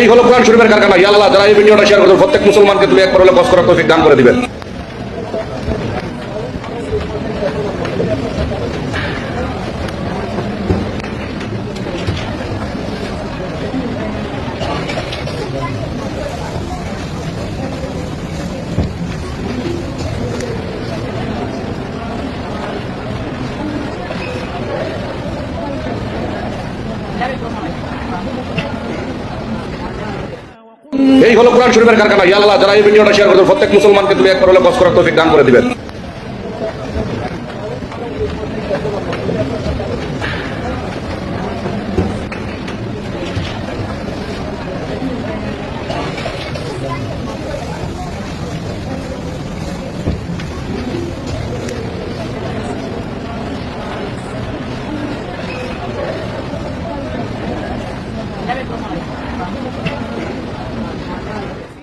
এই হলো কোরআন শরীফের কারখানা। ইয়া আল্লাহ, যারা এই ভিডিওটা শেয়ার করবে প্রত্যেক মুসলমানকে তুমি একবার হলে কষ্ট করার তৌফিক দান করে দিবেন। এই হলো কোরআন শরীফের কারখানা। ইয়া আল্লাহ, যারা এই ভিডিওটা শেয়ার করবে প্রত্যেক মুসলমানকে তুমি একবার হলে কষ্ট করার তৌফিক দান করে দিবেন।